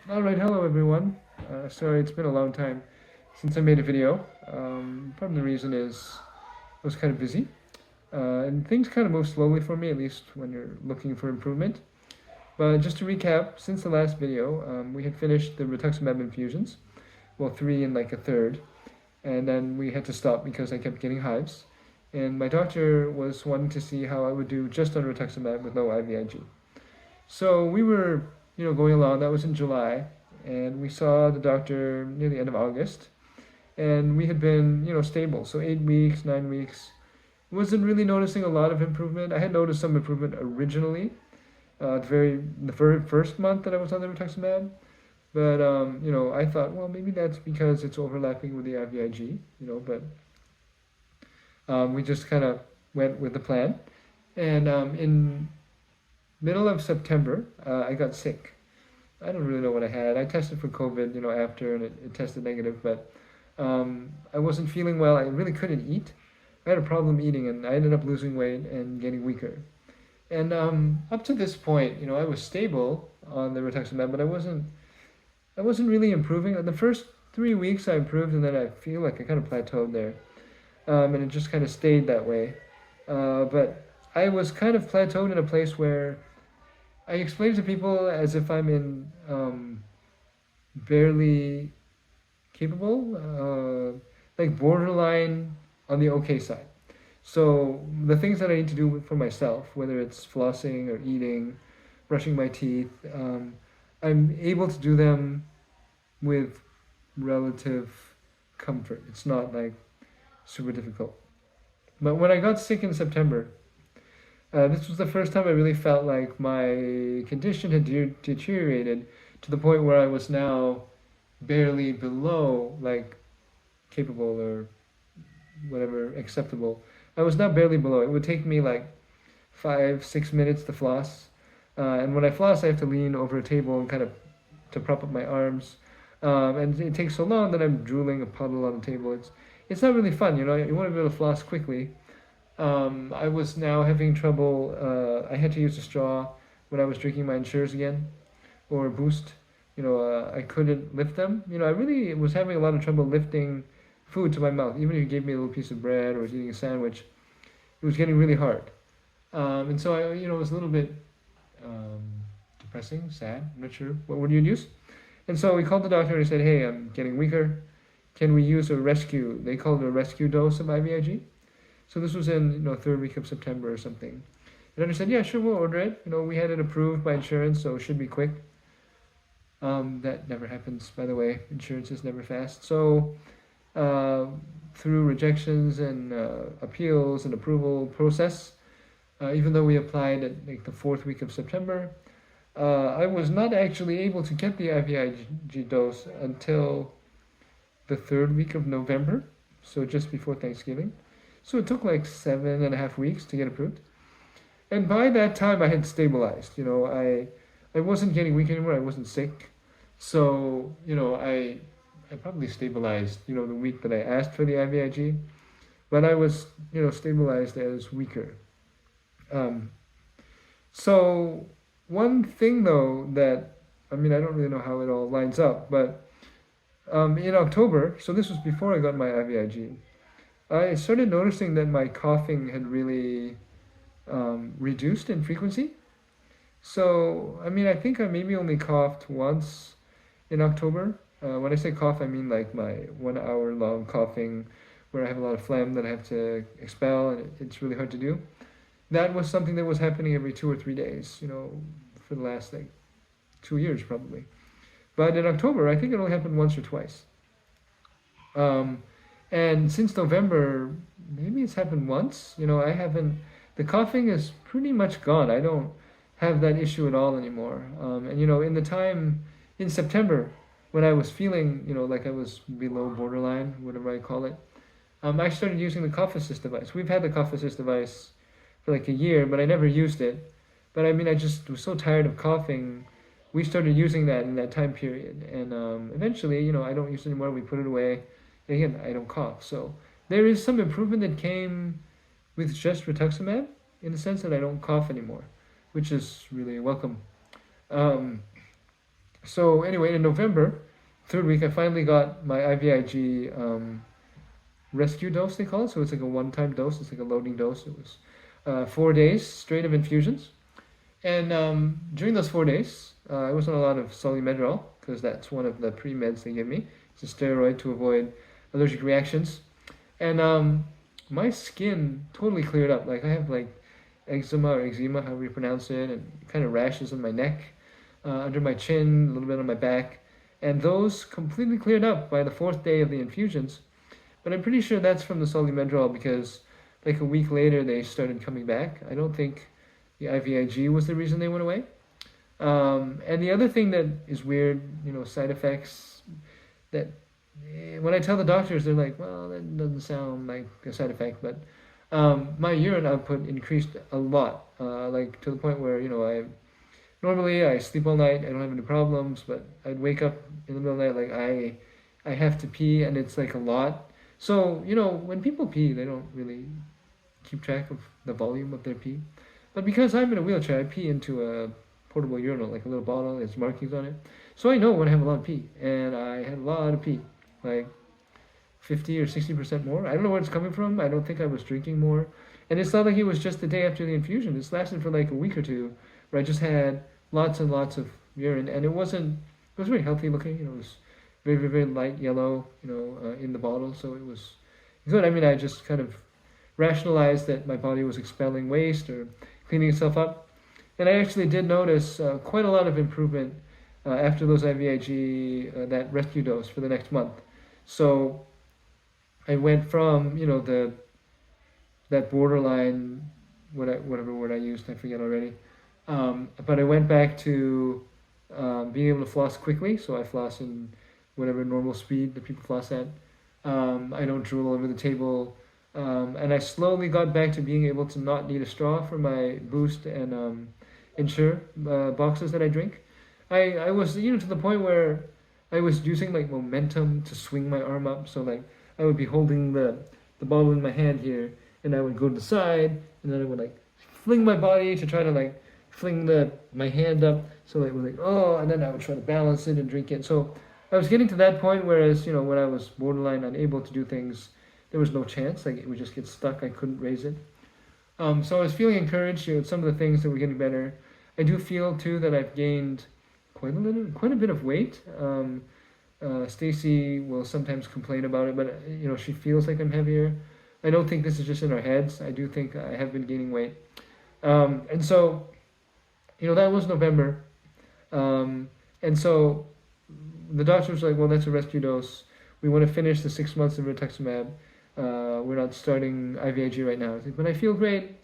Alright, hello everyone. Sorry, it's been a long time since I made a video. Part of the reason is I was kind of busy, and things kind of move slowly for me, at least when you're looking for improvement. But just to recap, since the last video, we had finished the rituximab infusions, well, three and like a third, and then we had to stop because I kept getting hives. And my doctor was wanting to see how I would do just on rituximab with no IVIG. So we were, going along. That was in July, and we saw the doctor near the end of August, and we had been, stable. So 8 weeks, 9 weeks. Wasn't really noticing a lot of improvement. I had noticed some improvement originally, the very first month that I was on the rituximab. But I thought, well, maybe that's because it's overlapping with the IVIG, But we just kind of went with the plan, and in middle of September, I got sick. I don't really know what I had. I tested for COVID, after, and it tested negative, but I wasn't feeling well. I really couldn't eat. I had a problem eating, and I ended up losing weight and getting weaker. And up to this point, I was stable on the rituximab, but I wasn't really improving. The first 3 weeks I improved, and then I feel like I kind of plateaued there, and it just kind of stayed that way. But I was kind of plateaued in a place where I explain to people as if I'm in barely capable, like borderline on the okay side. So the things that I need to do for myself, whether it's flossing or eating, brushing my teeth, I'm able to do them with relative comfort. It's not like super difficult. But when I got sick in September, this was the first time I really felt like my condition had deteriorated to the point where I was now barely below like capable or whatever acceptable. I was now barely below. It would take me like 5, 6 minutes to floss, and when I floss, I have to lean over a table and kind of to prop up my arms, and it takes so long that I'm drooling a puddle on the table. It's not really fun, You want to be able to floss quickly. I was now having trouble. I had to use a straw when I was drinking my Ensures again, or Boost. I couldn't lift them. I really was having a lot of trouble lifting food to my mouth. Even if you gave me a little piece of bread or was eating a sandwich, it was getting really hard. And so it was a little bit depressing, sad. I'm not sure what word you'd use. And so we called the doctor and he said, "Hey, I'm getting weaker. Can we use a rescue?" They called it a rescue dose of IVIG. So this was in third week of September or something. And I said, "Yeah, sure, we'll order it." We had it approved by insurance, so it should be quick. That never happens, by the way. Insurance is never fast. So through rejections and appeals and approval process, even though we applied at like the fourth week of September, I was not actually able to get the IVIG dose until the third week of November, so just before Thanksgiving. So it took like 7.5 weeks to get approved. And by that time, I had stabilized. I wasn't getting weak anymore. I wasn't sick. So, I probably stabilized, the week that I asked for the IVIG. But I was, stabilized as weaker. So one thing, though, that, I don't really know how it all lines up, but in October, so this was before I got my IVIG, I started noticing that my coughing had really reduced in frequency. So, I think I maybe only coughed once in October. When I say cough, I mean like my 1 hour long coughing where I have a lot of phlegm that I have to expel, and it's really hard to do. That was something that was happening every 2 or 3 days, for the last like 2 years probably. But in October, I think it only happened once or twice. And since November, maybe it's happened once. I haven't, the coughing is pretty much gone. I don't have that issue at all anymore. And, in the time in September when I was feeling, like I was below borderline, whatever I call it, I started using the cough assist device. We've had the cough assist device for like a year, but I never used it. But I just was so tired of coughing. We started using that in that time period. And eventually, I don't use it anymore. We put it away. Again, I don't cough. So there is some improvement that came with just rituximab in the sense that I don't cough anymore, which is really welcome. So anyway, in November, third week, I finally got my IVIG rescue dose, they call it. So it's like a one-time dose. It's like a loading dose. It was 4 days straight of infusions. And during those 4 days, I was on a lot of Solumedrol because that's one of the pre-meds they give me. It's a steroid to avoid allergic reactions. And my skin totally cleared up. Like I have like eczema, however you pronounce it, and kind of rashes on my neck, under my chin, a little bit on my back. And those completely cleared up by the fourth day of the infusions. But I'm pretty sure that's from the Solumedrol because like a week later they started coming back. I don't think the IVIG was the reason they went away. And the other thing that is weird, side effects that when I tell the doctors, they're like, well, that doesn't sound like a side effect, but my urine output increased a lot, like to the point where, normally I sleep all night, I don't have any problems, but I'd wake up in the middle of the night, like I have to pee and it's like a lot. So, when people pee, they don't really keep track of the volume of their pee. But because I'm in a wheelchair, I pee into a portable urinal, like a little bottle, there's markings on it. So I know when I have a lot of pee, and I had a lot of pee, like 50 or 60% more. I don't know where it's coming from. I don't think I was drinking more. And it's not like it was just the day after the infusion. This lasted for like a week or two, where I just had lots and lots of urine, and it was very healthy looking. It was very, very, very light yellow, in the bottle, so it was good. I mean, I just kind of rationalized that my body was expelling waste or cleaning itself up. And I actually did notice quite a lot of improvement after those IVIG, that rescue dose for the next month. So I went from, that borderline, whatever word I used, I forget already. But I went back to being able to floss quickly. So I floss in whatever normal speed that people floss at. I don't drool all over the table. And I slowly got back to being able to not need a straw for my Boost and Ensure boxes that I drink. I was, to the point where I was using like momentum to swing my arm up. So like I would be holding the bottle in my hand here, and I would go to the side, and then I would like fling my body to try to like fling my hand up. So it was like, oh, and then I would try to balance it and drink it. So I was getting to that point, whereas, when I was borderline unable to do things, there was no chance. Like it would just get stuck. I couldn't raise it. So I was feeling encouraged. Some of the things that were getting better. I do feel too that I've gained quite a bit of weight. Stacy will sometimes complain about it, but she feels like I'm heavier. I don't think this is just in our heads. I do think I have been gaining weight. And so, that was November. And so the doctor was like, well, that's a rescue dose. We want to finish the 6 months of rituximab. We're not starting IVIG right now. I think, but I feel great.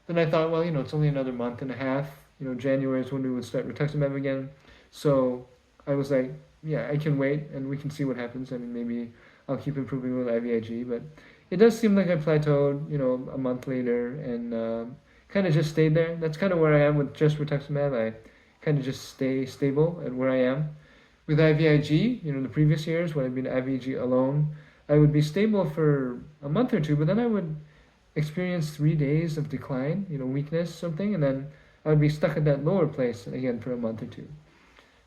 Then I thought, well, it's only another month and a half. January is when we would start rituximab again. So I was like, yeah, I can wait and we can see what happens. I mean, maybe I'll keep improving with IVIG, but it does seem like I plateaued, a month later, and kind of just stayed there. That's kind of where I am with just rituximab. I kind of just stay stable at where I am. With IVIG, the previous years when I'd been IVIG alone, I would be stable for a month or two, but then I would experience 3 days of decline, weakness, something, and then I would be stuck at that lower place again for a month or two.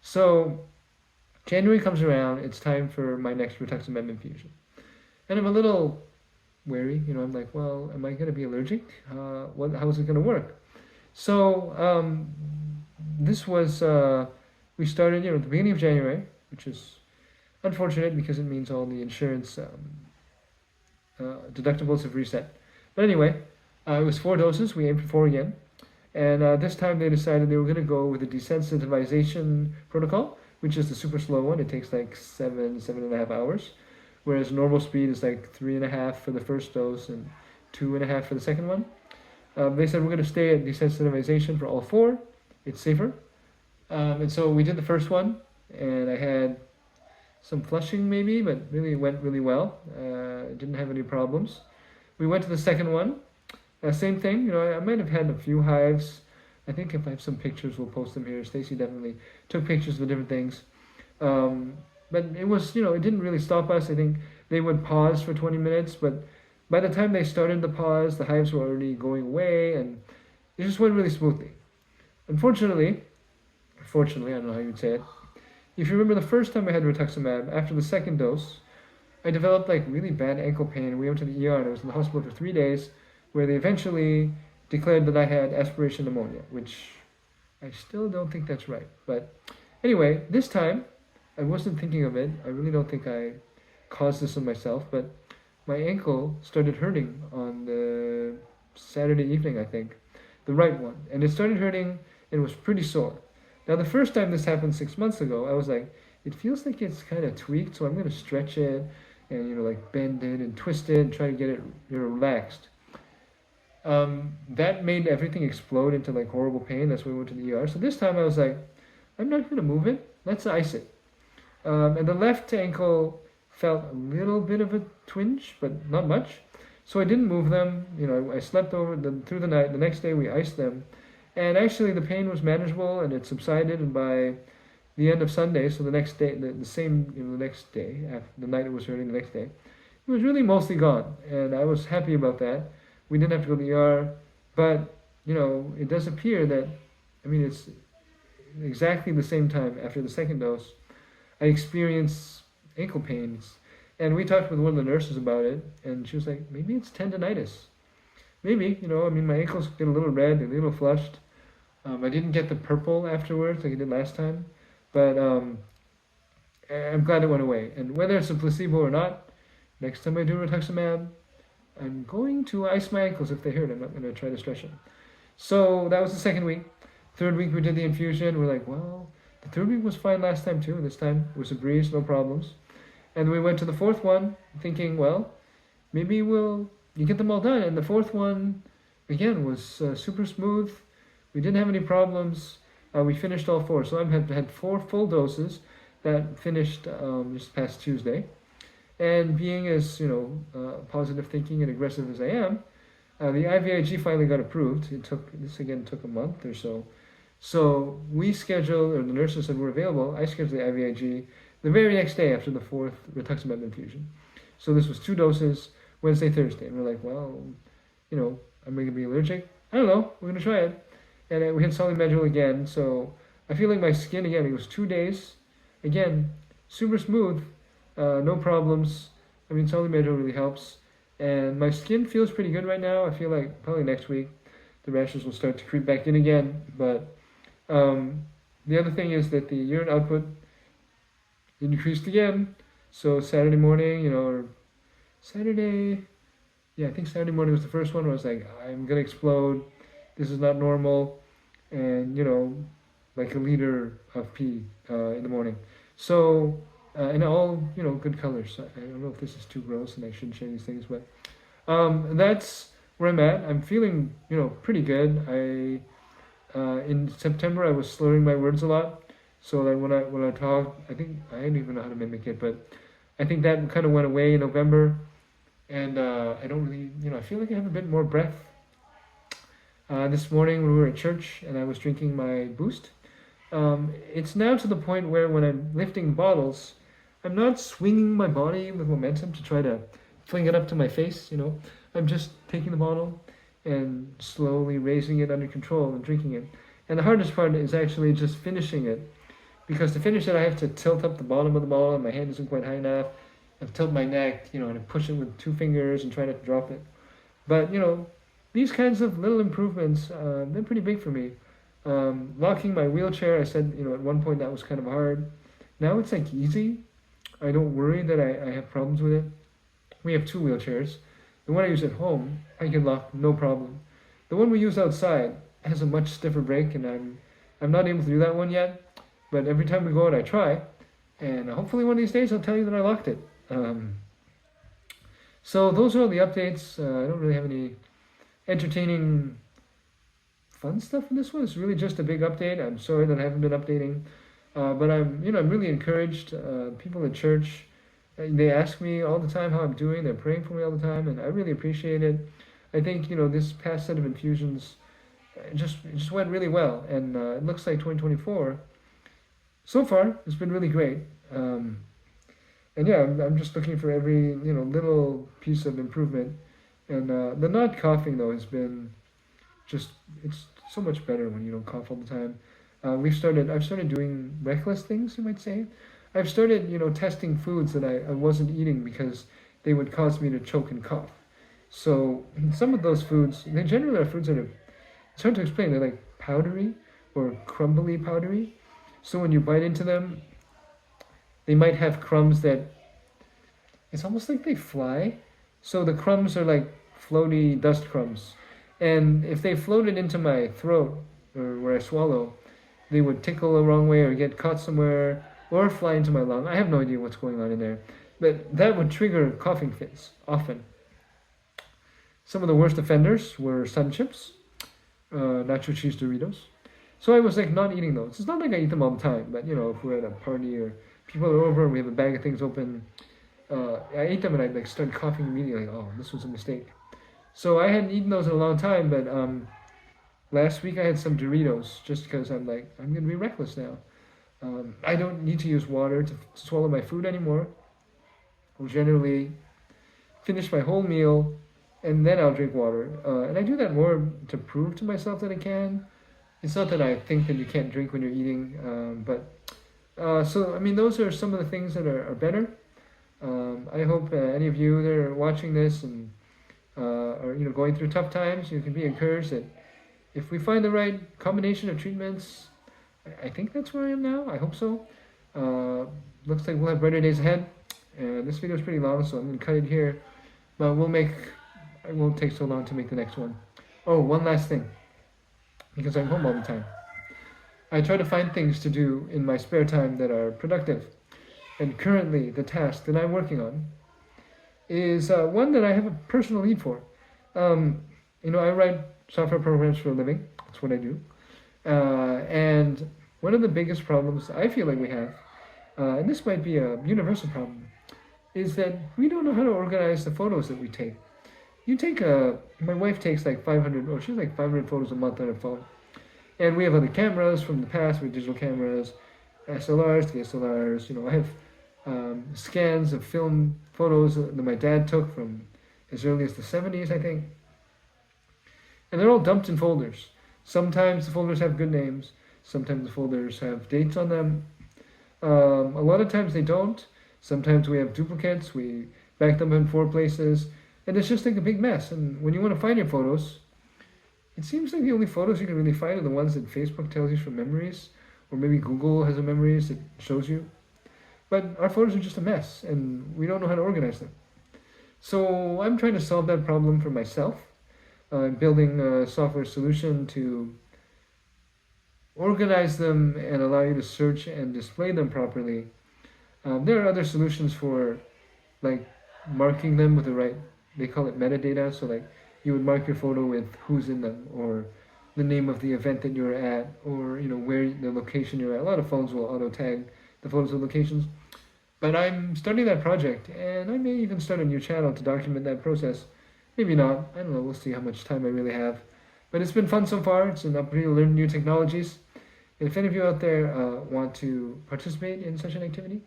So January comes around, it's time for my next rituximab infusion. And I'm a little wary, I'm like, well, am I going to be allergic? How is it going to work? So this was, we started, at the beginning of January, which is unfortunate because it means all the insurance deductibles have reset. But anyway, it was 4 doses. We aimed for 4 again. And this time they decided they were going to go with a desensitization protocol, which is the super slow one. It takes like 7.5 hours, whereas normal speed is like 3.5 for the first dose and 2.5 for the second one. They said we're going to stay at desensitization for all 4. It's safer. And so we did the first one, and I had some flushing maybe, but really it went really well. Didn't have any problems. We went to the second one. Same thing, I might have had a few hives. I think if I have some pictures, we'll post them here. Stacy definitely took pictures of different things. But it was, it didn't really stop us. I think they would pause for 20 minutes, but by the time they started the pause, the hives were already going away, and it just went really smoothly. Unfortunately, I don't know how you'd say it, if you remember the first time I had rituximab, after the second dose, I developed like really bad ankle pain. We went to the ER and I was in the hospital for 3 days, where they eventually declared that I had aspiration pneumonia, which I still don't think that's right. But anyway, this time I wasn't thinking of it. I really don't think I caused this on myself, but my ankle started hurting on the Saturday evening, I think, the right one. And it started hurting and it was pretty sore. Now, the first time this happened 6 months ago, I was like, it feels like it's kind of tweaked, so I'm going to stretch it and, like bend it and twist it and try to get it, relaxed. That made everything explode into like horrible pain. That's why we went to the ER. So this time I was like, I'm not going to move it. Let's ice it. And the left ankle felt a little bit of a twinge, but not much. So I didn't move them. I slept over through the night. The next day we iced them. And actually the pain was manageable and it subsided. And by the end of Sunday, so the next day, the next day, after the night it was hurting, the next day, it was really mostly gone. And I was happy about that. We didn't have to go to the ER. But, it does appear that, it's exactly the same time after the second dose, I experienced ankle pains. And we talked with one of the nurses about it, and she was like, maybe it's tendonitis. Maybe, my ankles get a little red, they're a little flushed. I didn't get the purple afterwards like I did last time, but I'm glad it went away. And whether it's a placebo or not, next time I do rituximab, I'm going to ice my ankles if they hurt. I'm not going to try to stretch them. So that was the second week. Third week we did the infusion. We're like, well, the third week was fine last time too. This time it was a breeze, no problems. And we went to the fourth one thinking, well, maybe you get them all done. And the fourth one, again, was super smooth. We didn't have any problems. We finished all four. So I had 4 full doses that finished this past Tuesday. And being as, positive thinking and aggressive as I am, the IVIG finally got approved. This took a month or so. So we scheduled, or the nurses said we're available. I scheduled the IVIG the very next day after the 4th rituximab infusion. So this was 2 doses, Wednesday, Thursday. And we're like, well, am I going to be allergic? I don't know. We're going to try it. And we had solid medjool again. So I feel like my skin, again, it was 2 days. Again, super smooth. No problems. Solid medjool really helps. And my skin feels pretty good right now. I feel like probably next week the rashes will start to creep back in again. But the other thing is that the urine output increased again. So Saturday morning, or Saturday, I think Saturday morning was the first one where I was like, I'm going to explode. This is not normal. And, like a liter of pee in the morning. So, and all, good colors. I don't know if this is too gross and I shouldn't share these things, but that's where I'm at. I'm feeling, pretty good. In September, I was slurring my words a lot. So like when I talk, I think I don't even know how to mimic it, but I think that kind of went away in November. And I don't really, I feel like I have a bit more breath. This morning when we were at church and I was drinking my Boost, it's now to the point where when I'm lifting bottles, I'm not swinging my body with momentum to try to fling it up to my face, I'm just taking the bottle and slowly raising it under control and drinking it. And the hardest part is actually just finishing it. Because to finish it, I have to tilt up the bottom of the bottle and my hand isn't quite high enough. I tilt my neck, and I push it with 2 fingers and try not to drop it. But, these kinds of little improvements, they're pretty big for me. Locking my wheelchair, I said, at one point that was kind of hard. Now it's like easy. I don't worry that I have problems with it. We have 2 wheelchairs. The one I use at home, I can lock no problem. The one we use outside has a much stiffer brake, and I'm not able to do that one yet. But every time we go out, I try. And hopefully one of these days I'll tell you that I locked it. So those are all the updates. I don't really have any entertaining fun stuff in this one. It's really just a big update. I'm sorry that I haven't been updating. But I'm really encouraged. People at church, they ask me all the time how I'm doing. They're praying for me all the time, and I really appreciate it. I think, this past set of infusions it just went really well. And it looks like 2024, so far, it's been really great. And yeah, I'm just looking for every, little piece of improvement. And the not coughing, though, has been it's so much better when you don't cough all the time. I've started doing reckless things, you might say. I've started, testing foods that I wasn't eating because they would cause me to choke and cough. So some of those foods, they generally are foods that are, it's hard to explain. They're like powdery or crumbly powdery. So when you bite into them, they might have crumbs that, it's almost like they fly. So the crumbs are like floaty dust crumbs. And if they floated into my throat or where I swallow, they would tickle the wrong way or get caught somewhere or fly into my lung. I have no idea what's going on in there. But that would trigger coughing fits often. Some of the worst offenders were sun chips, nacho cheese Doritos. So I was like not eating those. It's not like I eat them all the time, but if we're at a party or people are over and we have a bag of things open, I ate them and I like started coughing immediately. Oh, this was a mistake. So I hadn't eaten those in a long time, but last week I had some Doritos just because I'm like, I'm going to be reckless now. I don't need to use water to swallow my food anymore. I'll generally finish my whole meal and then I'll drink water. And I do that more to prove to myself that I can. It's not that I think that you can't drink when you're eating, so I mean, those are some of the things that are better. I hope any of you that are watching this and are going through tough times, you can be encouraged that if we find the right combination of treatments, I think that's where I am now. I hope so. Looks like we'll have brighter days ahead. This video is pretty long, so I'm going to cut it here. But it won't take so long to make the next one. Oh, one last thing. Because I'm home all the time. I try to find things to do in my spare time that are productive. And currently, the task that I'm working on is one that I have a personal need for. I write software programs for a living. That's what I do. And one of the biggest problems I feel like we have, and this might be a universal problem, is that we don't know how to organize the photos that we take. My wife takes like 500, she's like 500 photos a month on her phone. And we have other cameras from the past, we have digital cameras, SLRs, DSLRs. I have scans of film photos that my dad took from as early as the 70s, I think. And they're all dumped in folders. Sometimes the folders have good names. Sometimes the folders have dates on them. A lot of times they don't. Sometimes we have duplicates. We back them in 4 places. And it's just like a big mess. And when you want to find your photos, it seems like the only photos you can really find are the ones that Facebook tells you from memories. Or maybe Google has a memories that shows you. But our photos are just a mess. And we don't know how to organize them. So I'm trying to solve that problem for myself. I'm building a software solution to organize them and allow you to search and display them properly. There are other solutions for like marking them with the right, they call it metadata. So like you would mark your photo with who's in them or the name of the event that you're at or where the location you're at. A lot of phones will auto tag the photos of locations. But I'm starting that project and I may even start a new channel to document that process. Maybe not. I don't know. We'll see how much time I really have. But it's been fun so far. It's an opportunity to learn new technologies. And if any of you out there want to participate in such an activity,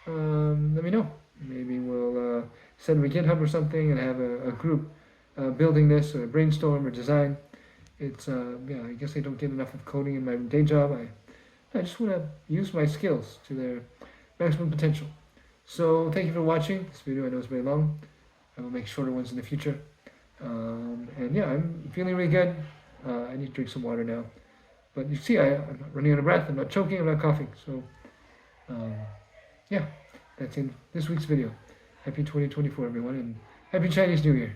let me know. Maybe we'll send them a GitHub or something and have a group building this or brainstorm or design. It's, I guess I don't get enough of coding in my day job. I just want to use my skills to their maximum potential. So thank you for watching this video. I know it's very long. I will make shorter ones in the future. And yeah, I'm feeling really good. I need to drink some water now. But you see, I'm not running out of breath. I'm not choking. I'm not coughing. So yeah, that's in this week's video. Happy 2024, everyone, and Happy Chinese New Year.